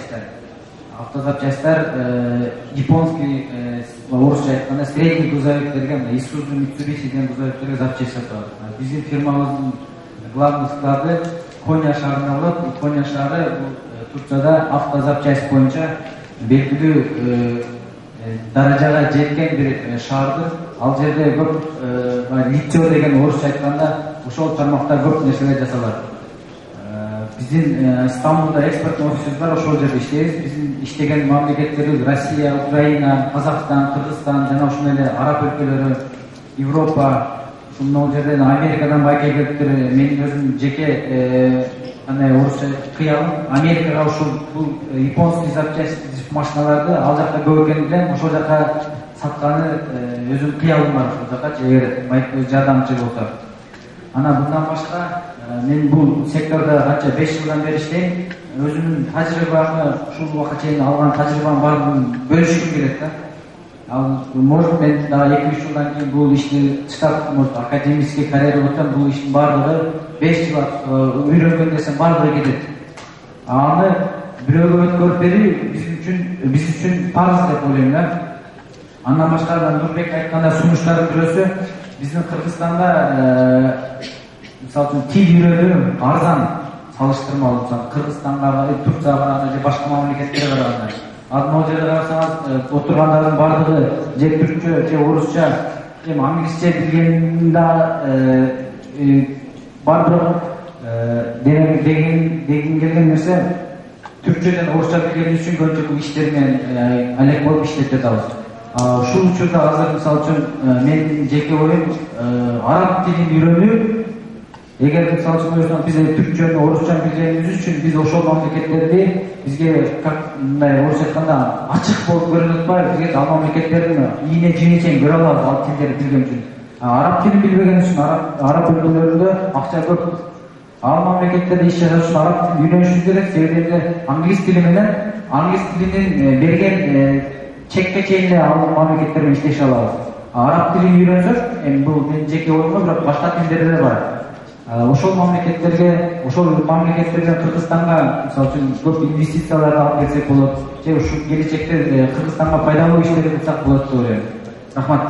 автозапчастьтар. Автозапчастьтар японский, орусча айтканда средний грузовиктерге, Isuzu, Mitsubishi деген грузовиктерге запчасть сатып. Биздин фирмабыздын главный склады Коnya шаарына болот. Коnya шаары Турцияда автозапчасть боюнча белгилүү даражага жеткен бир шаардыр. Ал жерде көп литио деген орусча айтканда ошол тармакта көп нерселер жасалат. Биздин Стамбулда экспорт офисибиз бар, ошол жерде иштейбиз. Биздин иштеген мамлекеттерибиз Россия, Украина, Казакстан, Кыргызстан жана ошондой эле араб өлкөлөрү, Европа, ушул жерден Америкадан байке келиптир. Менин өзүм жеке андай орусча кыялым. Америкага ушул бул японский запчасть машиналарды ал жакта көп экени билем, ошол жака сатканы өзүм кыялым бар ошол жакачы, эгер жардамчы болсо. Ана bundan башка мен бул секторда канча 5 жылдан бери иштейм. Өзүмдүн тажрыйбамды, ушул убакка чейин алган тажрыйбамдын баарын бөлүшкүм келет да. Ал может мен дагы 2-3 жылдан кийин бул ишти чыгап, может академический карьера өтсөм, бул иштин баардыгы 5 жыл үйрөнгөн десем баардыгы кетет. Аны бирөөгө өткөрүп берүү биз үчүн парыз деп ойлойм да. Андан башка Нурбек айтканда сунуштардын бирөөсү биздин Кыргызстанда мисалы үчүн тил үйрөнүү арзан салыштырмалуу. Мисалы Кыргызстанга, Турцияга караганда же башка мамлекеттерге караганда. Ал могу жерде карасаңыз, отургандардын баардыгы же түркчө, же орусча, же англисче билгенда бар, бирок деген келген нерсе түркчөдөн орусча билгенибиз үчүн көбүнчө бул иштер менен алек болуп иштеп жатабыз. Ушул учурда азыр мисалы үчүн менин жеке оюм араб тилин үйрөнүү. Эгер мисалы үчүн биз түркчөнү, орусчаны билгенибиз үчүн биз ошол мамлекеттерди бизге мындай орусча айтканда ачык болуп көрүнүп атпайбы? Бизге ал мамлекеттердин ийне жине чейин көрө алабыз ал тилдерди билген үчүн. Араб тилин билбеген үчүн араб өлкөлөрүндө акча көп. Ал мамлекеттерде иш жасаш үчүн араб тилин үйрөнүшүбүз керек. Себеби англис тили менен англис тилинин берген чекке чейин ал мамлекеттер менен иштеше алабыз. Араб тилин үйрөнсөк, эми бул менин жеке оюм, бирок башка тилдерде да бар. Ошол мамлекеттерге Кыргызстанга мисалы үчүн көп инвестицияларды алып келсек болот. Же ушул келечекте Кыргызстанга пайдалуу иштерди кылсак болот деп ойлойм. Рахмат.